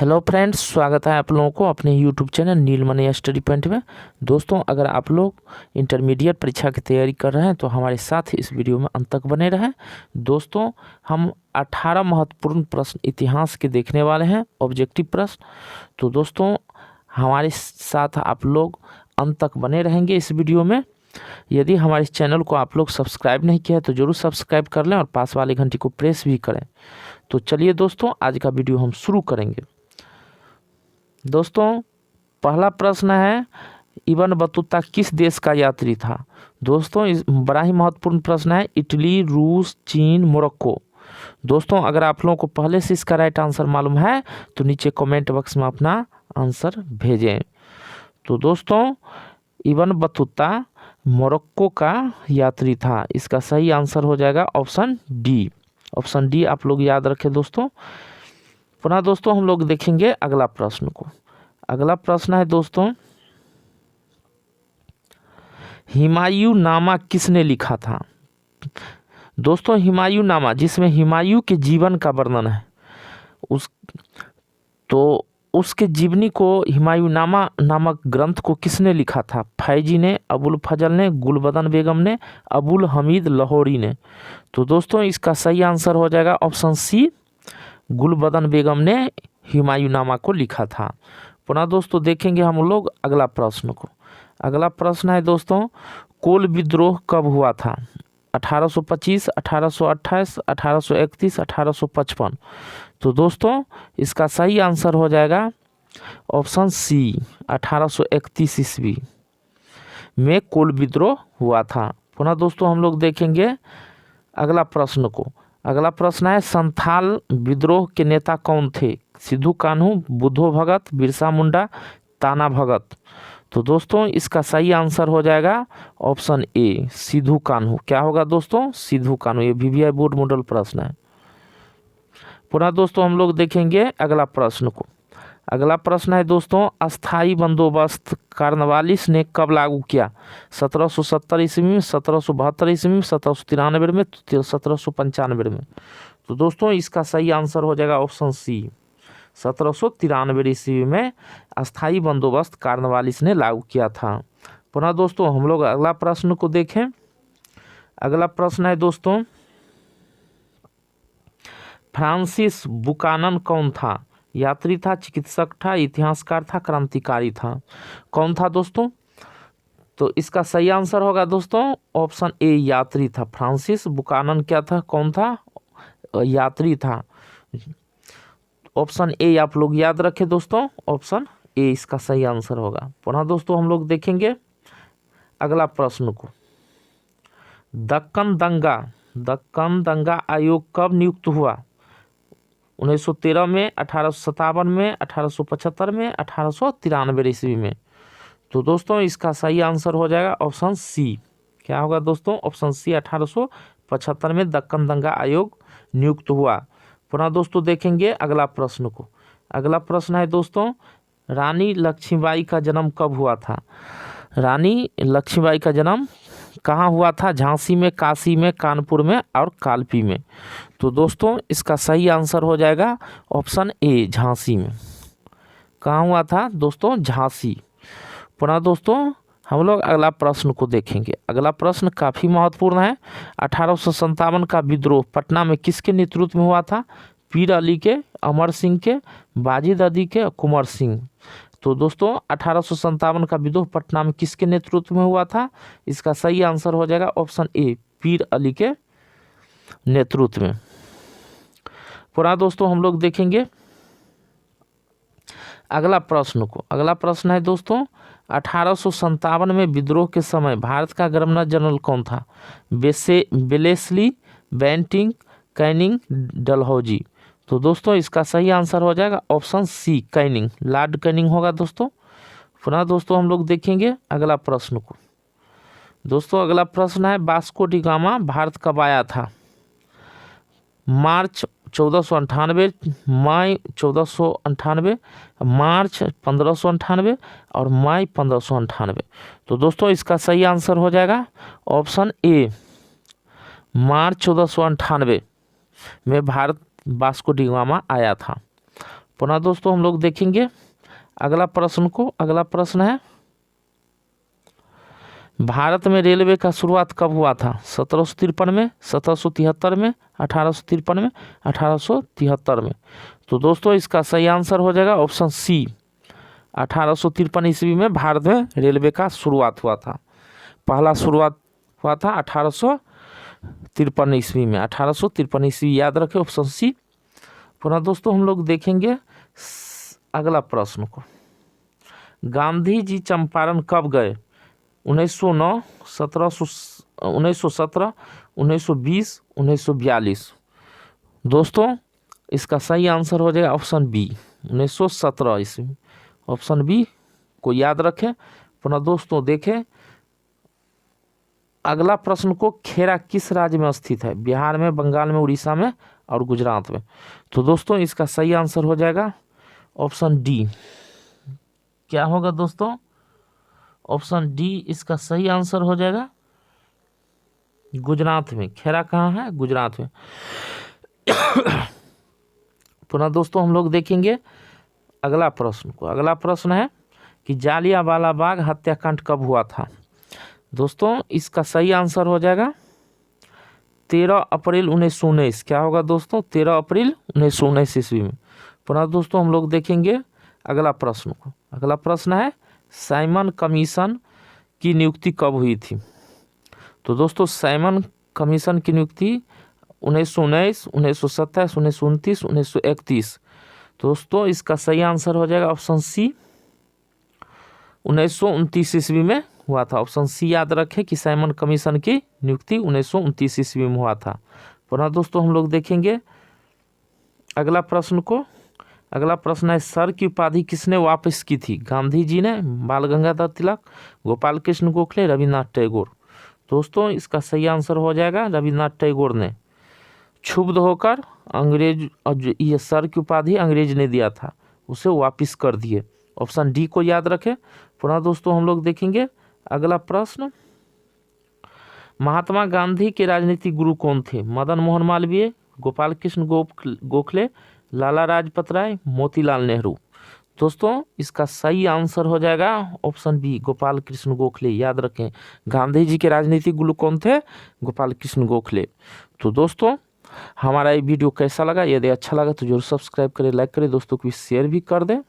Hello friends, स्वागत है आप लोगों को अपने यूट्यूब चैनल नीलमणि स्टडी पॉइंट में। दोस्तों, अगर आप लोग इंटरमीडिएट परीक्षा की तैयारी कर रहे हैं तो हमारे साथ इस वीडियो में अंत तक बने रहें। दोस्तों, हम 18 महत्वपूर्ण प्रश्न इतिहास के देखने वाले हैं, ऑब्जेक्टिव प्रश्न। तो दोस्तों, हमारे साथ आप लोग अंत तक बने रहेंगे इस वीडियो में। यदि हमारे इस चैनल को आप लोग सब्सक्राइब नहीं किया है तो ज़रूर सब्सक्राइब कर लें और पास वाली घंटी को प्रेस भी करें। तो चलिए दोस्तों, आज का वीडियो हम शुरू करेंगे। दोस्तों, पहला प्रश्न है, इब्न बतूता किस देश का यात्री था? दोस्तों, इस बड़ा ही महत्वपूर्ण प्रश्न है। इटली, रूस, चीन, मोरक्को। दोस्तों, अगर आप लोगों को पहले से इसका राइट आंसर मालूम है तो नीचे कमेंट बॉक्स में अपना आंसर भेजें। तो दोस्तों, इब्न बतूता मोरक्को का यात्री था। इसका सही आंसर हो जाएगा ऑप्शन डी। ऑप्शन डी आप लोग याद रखें दोस्तों। पुनः दोस्तों, हम लोग देखेंगे अगला प्रश्न को। अगला प्रश्न है दोस्तों, हुमायूं नामा किसने लिखा था? दोस्तों, हुमायूं नामा जिसमें हुमायूं के जीवन का वर्णन है, उसके जीवनी को हुमायूं नामा नामक ग्रंथ को किसने लिखा था? फैजी ने, अबुल फजल ने, गुलबदन बेगम ने, अबुल हमीद लाहौरी ने। तो दोस्तों, इसका सही आंसर हो जाएगा ऑप्शन सी, गुलबदन बेगम ने हुमायूं नामा को लिखा था। पुनः दोस्तों, देखेंगे हम लोग अगला प्रश्न को। अगला प्रश्न है दोस्तों, कोल विद्रोह कब हुआ था? 1825, 1828, 1831, 1855। तो दोस्तों, इसका सही आंसर हो जाएगा ऑप्शन सी, 1831 ईस्वी में कोल विद्रोह हुआ था। पुनः दोस्तों, हम लोग देखेंगे अगला प्रश्न को। अगला प्रश्न है, संथाल विद्रोह के नेता कौन थे? सिद्धू कान्हू, बुद्धो भगत, बिरसा मुंडा, ताना भगत। तो दोस्तों, इसका सही आंसर हो जाएगा ऑप्शन ए, सिद्धू कान्हू। क्या होगा दोस्तों? सिद्धू कान्हू। ये VVI बोर्ड मॉडल प्रश्न है। पुनः दोस्तों, हम लोग देखेंगे अगला प्रश्न को। अगला प्रश्न है दोस्तों, अस्थाई बंदोबस्त कार्नवालिस ने कब लागू किया? 1770 ईस्वी में, 1772 ईस्वी में, 1793 में, 1795 में। तो दोस्तों, इसका सही आंसर हो जाएगा ऑप्शन सी, 1793 ईस्वी में अस्थाई बंदोबस्त कार्नवालिस ने लागू किया था। पुनः दोस्तों, हम लोग अगला प्रश्न को देखें। अगला प्रश्न है दोस्तों, फ्रांसिस बुकानन कौन था? यात्री था, चिकित्सक था, इतिहासकार था, क्रांतिकारी था? कौन था दोस्तों? तो इसका सही आंसर होगा दोस्तों ऑप्शन ए, यात्री था। फ्रांसिस बुकानन क्या था, कौन था? यात्री था। ऑप्शन ए आप लोग याद रखें दोस्तों, ऑप्शन ए इसका सही आंसर होगा। पुनः दोस्तों, हम लोग देखेंगे अगला प्रश्न को। दक्कन दंगा आयोग कब नियुक्त हुआ? 1913 में, 1857 में, 1875 में, 1893 ईस्वी में। तो दोस्तों, इसका सही आंसर हो जाएगा ऑप्शन सी। क्या होगा दोस्तों? ऑप्शन सी, 1875 में दक्कन दंगा आयोग नियुक्त हुआ। पुनः दोस्तों, देखेंगे अगला प्रश्न को। अगला प्रश्न है दोस्तों, रानी लक्ष्मीबाई का जन्म कब हुआ था? रानी लक्ष्मीबाई का जन्म कहाँ हुआ था? झांसी में, काशी में, कानपुर में और कालपी में। तो दोस्तों, इसका सही आंसर हो जाएगा ऑप्शन ए, झांसी में। कहाँ हुआ था दोस्तों? झांसी। पुनः दोस्तों, हम लोग अगला प्रश्न को देखेंगे। अगला प्रश्न काफ़ी महत्वपूर्ण है। 1857 का विद्रोह पटना में किसके नेतृत्व में हुआ था? पीर अली के, अमर सिंह के, बाजिद अदी के, कुंवर सिंह। तो दोस्तों, 1857 का विद्रोह पटना में किसके नेतृत्व में हुआ था? इसका सही आंसर हो जाएगा ऑप्शन ए, पीर अली के नेतृत्व में। पुनः दोस्तों, हम लोग देखेंगे अगला प्रश्न को। अगला प्रश्न है दोस्तों, 1857 में विद्रोह के समय भारत का गवर्नर जनरल कौन था? Wellesley, Bentinck, Canning, Dalhousie. तो दोस्तों, इसका सही आंसर हो जाएगा option C, Canning. Lord Canning होगा दोस्तों। पुनः दोस्तों, हम लोग देखेंगे अगला प्रश्न को। दोस्तों, अगला प्रश्न है, वास्को डी गामा भारत कब आया था? मार्च 1498, मई 1498, मार्च 1598 और मई 1598। तो दोस्तों, इसका सही आंसर हो जाएगा ऑप्शन ए, मार्च 1498 में भारत वास्को डी गामा आया था। पुनः दोस्तों हम लोग देखेंगे अगला प्रश्न को। अगला प्रश्न है, भारत में रेलवे का शुरुआत कब हुआ था? 1753 में, 1773 में, 1853 में, 1873 में। तो दोस्तों इसका सही आंसर हो जाएगा ऑप्शन सी, 1853 ईस्वी में भारत में रेलवे का शुरुआत हुआ था। पहला शुरुआत हुआ था 1853 ईस्वी में, 1853 ईस्वी याद रखें, ऑप्शन सी। पुनः दोस्तों हम लोग देखेंगे अगला प्रश्न को। गांधी जी चंपारण कब गए? 1909, 1917, 1920, 1942। दोस्तों इसका सही आंसर हो जाएगा ऑप्शन बी, 1917 ईस्वी। ऑप्शन बी को याद रखें। पुनः दोस्तों देखें अगला प्रश्न को, खेरा किस राज्य में स्थित है? बिहार में, बंगाल में, उड़ीसा में और गुजरात में। तो दोस्तों इसका सही आंसर हो जाएगा ऑप्शन डी। क्या होगा दोस्तों? ऑप्शन डी इसका सही आंसर हो जाएगा, गुजरात में। खेरा कहाँ है? गुजरात में। पुनः दोस्तों हम लोग देखेंगे अगला प्रश्न को। अगला प्रश्न है कि जालियांवाला बाग हत्याकांड कब हुआ था? दोस्तों इसका सही आंसर हो जाएगा 13 अप्रैल 1919। क्या होगा दोस्तों? 13 अप्रैल 1919 ईस्वी में। पुनः दोस्तों हम लोग देखेंगे अगला प्रश्न को। अगला प्रश्न है, साइमन कमीशन की नियुक्ति कब हुई थी? तो दोस्तों साइमन कमीशन की नियुक्ति 1919, 1927, 1929, 1931। दोस्तों इसका सही आंसर हो जाएगा ऑप्शन सी, 1929 ईस्वी में हुआ था। ऑप्शन सी याद रखें कि साइमन कमीशन की नियुक्ति 1929 ईस्वी में हुआ था। पुनः दोस्तों हम लोग देखेंगे अगला प्रश्न को। अगला प्रश्न है, सर की उपाधि किसने वापस की थी? गांधी जी ने, बाल गंगाधर तिलक, गोपाल कृष्ण गोखले, रविन्द्रनाथ टैगोर। दोस्तों इसका सही आंसर हो जाएगा रविन्द्रनाथ टैगोर ने। क्षुब्ध होकर अंग्रेज, ये सर की उपाधि अंग्रेज ने दिया था, उसे वापस कर दिए। ऑप्शन डी को याद रखें। पुनः दोस्तों हम लोग देखेंगे अगला प्रश्न, महात्मा गांधी के राजनीतिक गुरु कौन थे? मदन मोहन मालवीय, गोपाल कृष्ण गोखले, लाला लाजपत राय, मोतीलाल नेहरू। दोस्तों इसका सही आंसर हो जाएगा ऑप्शन बी, गोपाल कृष्ण गोखले। याद रखें गांधी जी के राजनीतिक गुरु कौन थे? गोपाल कृष्ण गोखले। तो दोस्तों हमारा ये वीडियो कैसा लगा? यदि अच्छा लगा तो जरूर सब्सक्राइब करें, लाइक करें, दोस्तों को भी शेयर भी कर दें।